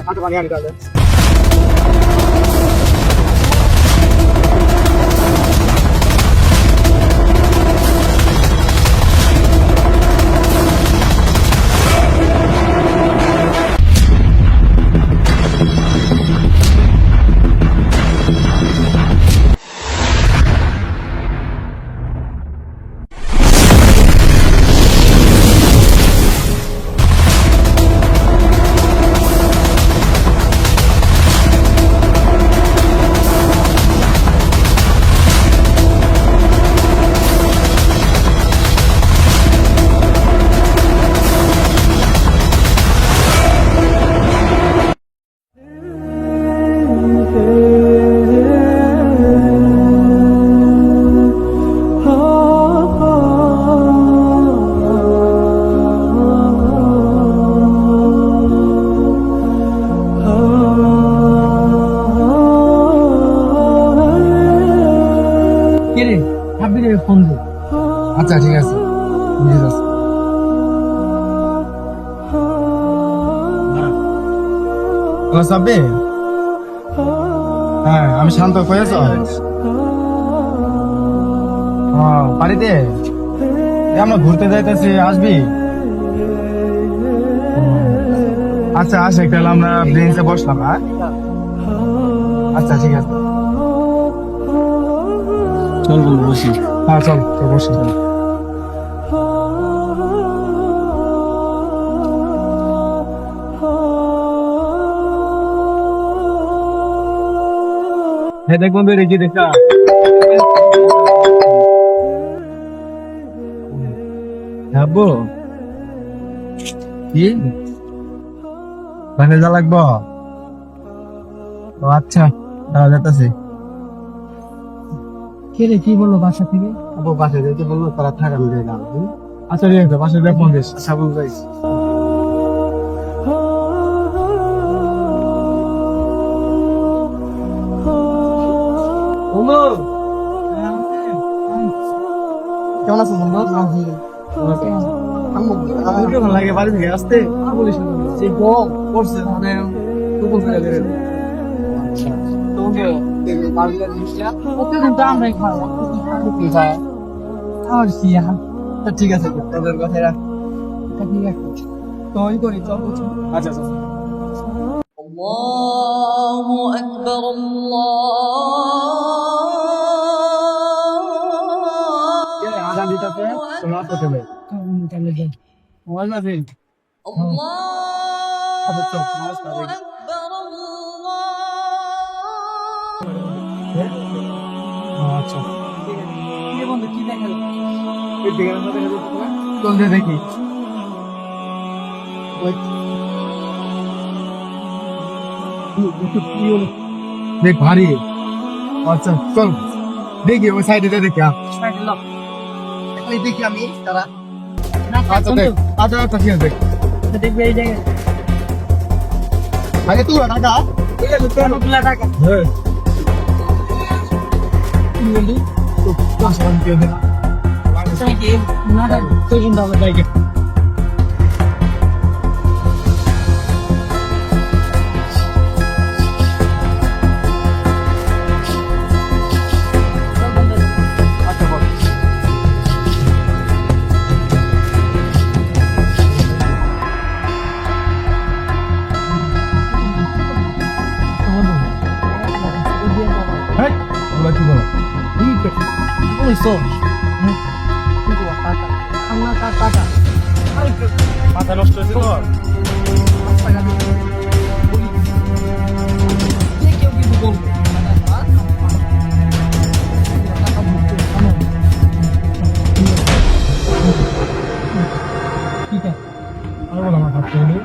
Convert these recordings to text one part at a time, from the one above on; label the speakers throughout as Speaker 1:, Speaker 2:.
Speaker 1: আচ্ছা পানি আনি তাহলে।
Speaker 2: কিরে সাব্বিরে ফোন দে।
Speaker 1: আচ্ছা ঠিক আছে, বুঝে যাচ্ছি। হ্যালো সাব্বির। হ্যাঁ আমি শান্ত, কয়েছ বাড়িতে আমরা ঘুরতে যাইতেছি, আসবি? আচ্ছা আসে, তাহলে আমরা ব্রেঞ্চে বসলাম। হ্যাঁ আচ্ছা ঠিক আছে।
Speaker 2: চল বন্ধু বসি।
Speaker 1: হ্যাঁ চল চল বসি চল।
Speaker 2: হ্যাঁ দেখ বন্ধু রেখে দেখা
Speaker 1: যাবো কি বাসে যা লাগবো? ও আচ্ছা দাঁড়া যেতেছি।
Speaker 2: কিরে কি বললো বাসা থেকে?
Speaker 1: আবু বাসে যেতে বললো, তারা থাকানো যায় না।
Speaker 2: আচ্ছা ঠিক আছে বাসা দেখ ফোন দিস।
Speaker 1: আচ্ছা বল যাইস।
Speaker 2: বন্ধু
Speaker 1: কেমন আছো বন্ধু?
Speaker 2: কেমন লাগে বাড়ি থেকে আসতে? বলিস না সেই গম করছে মানে টুকুন করে দেবে। প্রতিদিন তো আমরাই খাই আর কি
Speaker 1: ঠিক আছে তোদের কথাই রাখ।
Speaker 2: ঠিক আছে তো ওই করি চল বলছি।
Speaker 1: আচ্ছা আচ্ছা
Speaker 3: الله أكبر
Speaker 1: আজান দিতেছে, তোমরা আসতে চলে।
Speaker 2: তাহলে যাই মোবাইল না ফিল
Speaker 1: আচ্ছা চল নমস্কার। আচ্ছা
Speaker 2: কি বন্ধু কি দেখা
Speaker 1: এই দিকের মধ্যে দেখা যাচ্ছে না? চল যে দেখি। ওই দেখ ভারী। আচ্ছা চল দেখি ওই সাইডে দেখি। দেখি আমি তারা। আচ্ছা দেখ, আচ্ছা আচ্ছা ঠিক আছে দেখ।
Speaker 2: দেখবে এই জায়গায়
Speaker 1: আগে তুই টাকা।
Speaker 2: তুলা টাকা
Speaker 1: হ্যাঁ
Speaker 2: কি বললি
Speaker 1: তো 10 টাকা দিয়ে দে।
Speaker 2: কি না টাকা তুই কিন্তু আমার জায়গা
Speaker 1: আচ্ছা বল। হ্যাঁ ওগুলা কি বলো?
Speaker 2: বলছো টাকা আমার টাকা
Speaker 1: মাথা নষ্ট হয়েছে তোর?
Speaker 2: কেউ কিন্তু বলবে ঠিক আছে
Speaker 1: আর বল আমার ভাবতে হলো।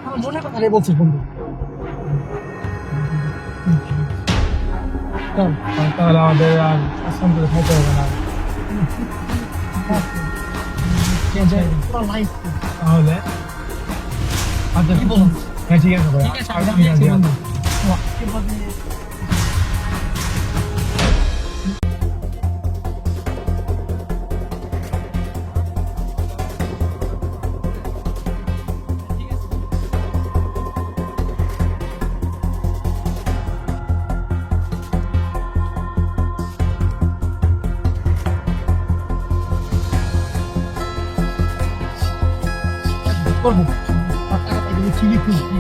Speaker 2: আমার মনে কথা রে বলছি বন্ধু চল
Speaker 1: তাহলে আমাদের আর আশ্রম করে খাইতে হবে না।
Speaker 2: পুরো লাইফ
Speaker 1: তাহলে আচ্ছা
Speaker 2: কি বলুন
Speaker 1: হ্যাঁ ঠিক আছে ভাই।
Speaker 2: ঠিক আছে আমি যাচ্ছি বন্ধু করবো টাকা পাইলে ঠিকই খুঁজছি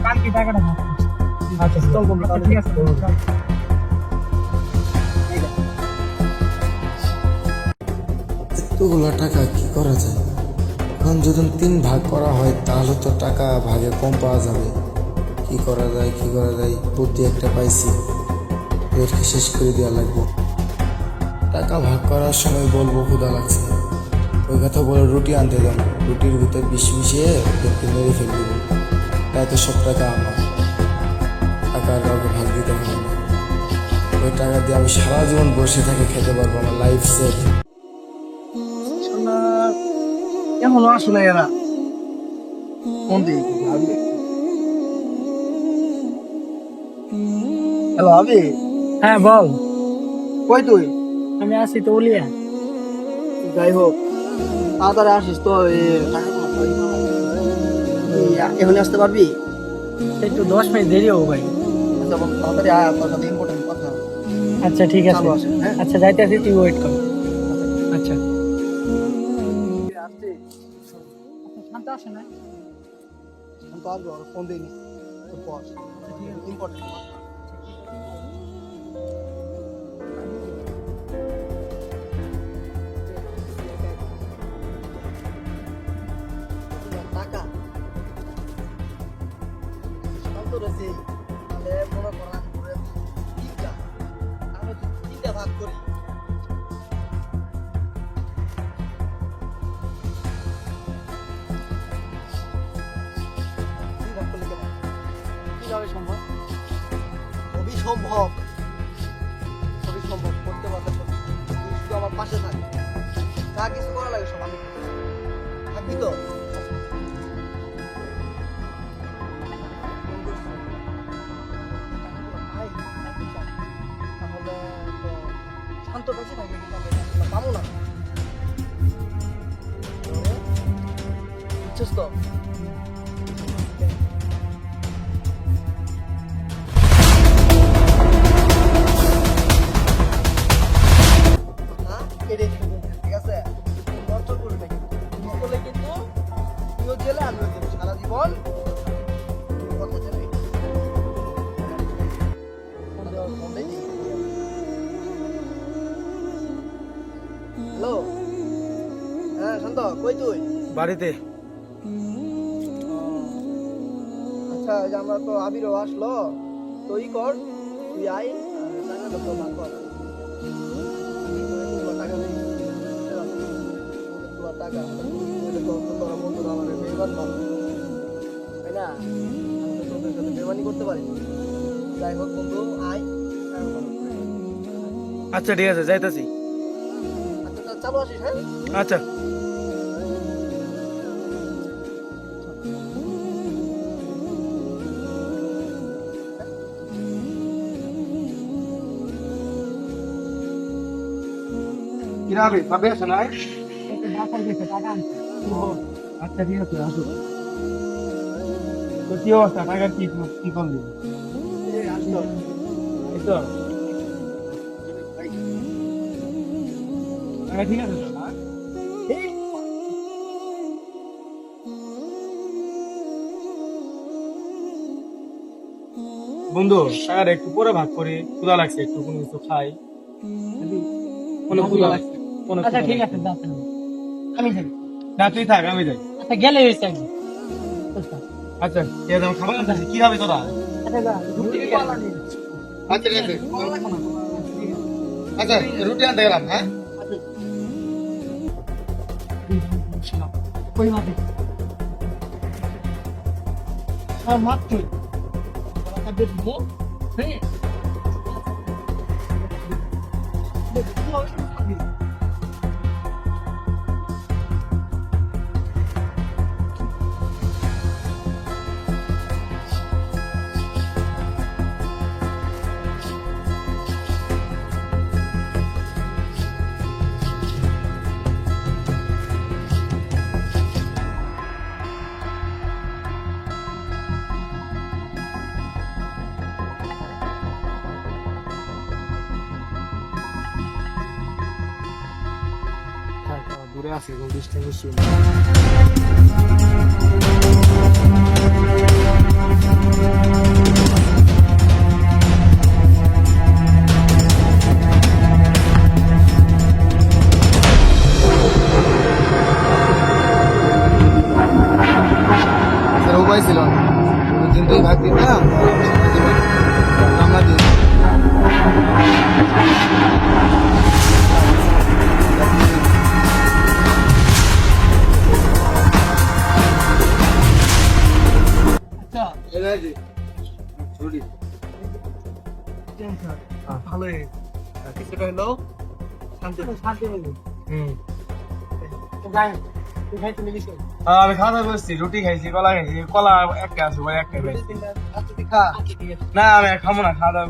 Speaker 2: কালকে টাকাটা আচ্ছা ঠিক আছে
Speaker 4: এতগুলো টাকা কি করা যায়? এখন যদি 3 ভাগ করা হয় তাহলে তো টাকা ভাগে কম পাওয়া যাবে। কি করা যায় বুদ্ধি একটা পাইছি, এদেরকে শেষ করে দেওয়া লাগবে। টাকা ভাগ করার সময় বলবো ক্ষুধা লাগছে, ওই কথা বলে রুটি আনতে যাবো, রুটির ভিতর বিষ মিশিয়ে ওদেরকে মেরে ফেলবো। তাই তো সব টাকা আমার, টাকা আর কাউকে ভাগ দিতে হবে না। ওই টাকা দিয়ে আমি সারা জীবন বসে থেকে খেতে পারবো, আমার লাইফ সেট।
Speaker 2: এখনো আসলে এরা কোন দিকে হ্যালো আবি হ্যাঁ বল কই তুই আমি আসি তো উলিয়া যাই হোক তাড়াতাড়ি আসিস তো এখন আসতে পারবি একটু 10 মিনিট দেরি হবো ভাই তাড়াতাড়ি আয় তোর সাথে ইম্পর্টেন্ট কথা আচ্ছা ঠিক আছে আচ্ছা যাইতে আসি তুই ওয়েট কর আচ্ছা শান্ত আসে না শান্ত আসবে ওর ফোন দিইনি পর ইম্পর্টেন্ট টাকা শান্ত রয়েছে তাহলে মনে করা তিনটা আমি তিনটা ভাগ করি কিভাবে সম্ভব অবিসম্ভব অবিসম্ভব করতে পারলে তুই শুধু আমার পাশে থাক যা কিছু করা লাগে সব আমি থাকবি তো তাহলে তো শান্ত বেঁচে থাকবে কিন্তু আমরা পাবো না বুঝছিস তো ঠিক আছে নষ্ট করবি না কিন্তু করলে কিন্তু তুইও জেলে আমিও জেলে সারা জীবন কথা জেলে হ্যালো হ্যাঁ শান্ত কই তুই
Speaker 1: বাড়িতে।
Speaker 2: আচ্ছা এই যে আমরা তো আবিরও আসলো তো ই কর তুই আয় টাকা তো ভাগ কর টাকা তোরা বন্ধুরা আমার বেমান ভালো তাই না আমি তো তোদের সাথে বেমানি করতে পারি যাই হোক বন্ধু আয়
Speaker 1: আচ্ছা ঠিক আছে, যাইতাছি।
Speaker 2: আচ্ছা চালু আসিস হ্যাঁ
Speaker 1: আচ্ছা
Speaker 2: কিরাবে ভাবে আসে নাই আচ্ছা ঠিক আছে আসো
Speaker 1: তো কি অবস্থা, টাকা কি কি করলি?
Speaker 2: আসলো
Speaker 1: এই তো টাকা ঠিক আছে তো না? বন্ধু টাকাটা একটু পরে ভাগ করি, ক্ষুধা লাগছে, একটু কোনো কিছু খাই। কোনো ক্ষুধা লাগছে, কোনো
Speaker 2: আচ্ছা
Speaker 1: ক্ষুধা
Speaker 2: ঠিক
Speaker 1: লাগছে।
Speaker 2: আছে যাচ্ছেন আমি যাই
Speaker 1: না তুই থাক, আমি যাই।
Speaker 2: আচ্ছা গেলে হয়েছে একদিন
Speaker 1: আচ্ছা ঠিক আছে, আমি খাবার আনতেছি। কি খাবি তোরা?
Speaker 2: আচ্ছা যা
Speaker 1: আচ্ছা ঠিক আছে, আচ্ছা রুটি আনতে গেলাম। হ্যাঁ
Speaker 2: কই মাটি মাত্র হ্যাঁ আছে, কোনো 20টা বেশি।
Speaker 5: স্যার উপায় ছিল না, কিন্তু ভাগ দিতাম আমরা দিই।
Speaker 2: আচ্ছা ভালোই কিছুটা হলো শান্তি শান্তি মিলবে। যাই হোক, তুই খাইতে লেগেছিস?
Speaker 1: আমি খাওয়া দাওয়া করছি, রুটি খাইছি, কলা খাইছি, কলা একটা আছে ভাই, একটা খাইছি।
Speaker 2: আচ্ছা তুই খা। আচ্ছা ঠিক আছে,
Speaker 1: না আমি খাবো না, খাওয়া দাওয়া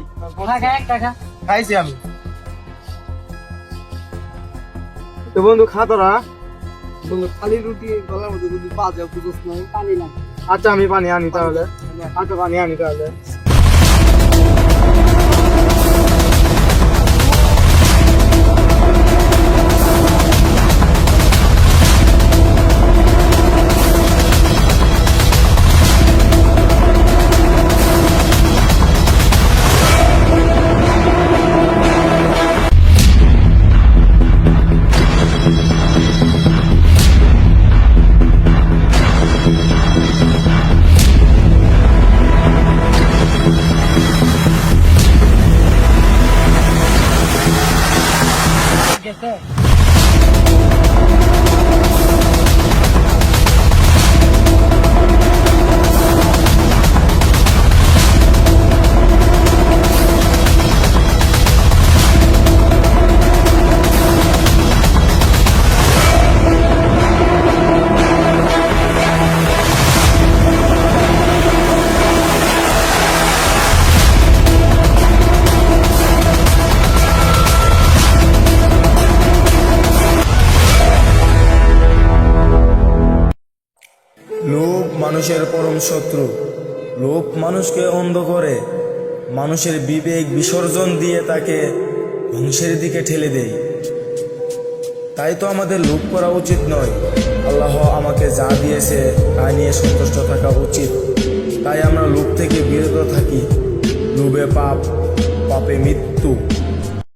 Speaker 2: খা খা একটা খা।
Speaker 1: খাইছি আমি। তো বন্ধু খা তোরা।
Speaker 2: বলো খালি রুটি গলার মধ্যে রুটি পাওয়া যায়, বুঝছ না? পানি লাগে।
Speaker 1: আচ্ছা আমি পানি আনি তাহলে, আচ্ছা পানি আনি তাহলে।
Speaker 2: ঠিক আছে।
Speaker 4: লোভ মানুষের পরম শত্রু। লোভ মানুষকে অন্ধ করে, মানুষের বিবেক বিসর্জন দিয়ে তাকে ধ্বংসের দিকে ঠেলে দেয়। তাই তো আমাদের লোভ করা উচিত নয়। আল্লাহ আমাকে যা দিয়েছে তা নিয়ে সন্তুষ্ট থাকা উচিত। তাই আমরা লোভ থেকে বিরত থাকি। লোভে পাপ, পাপে মৃত্যু।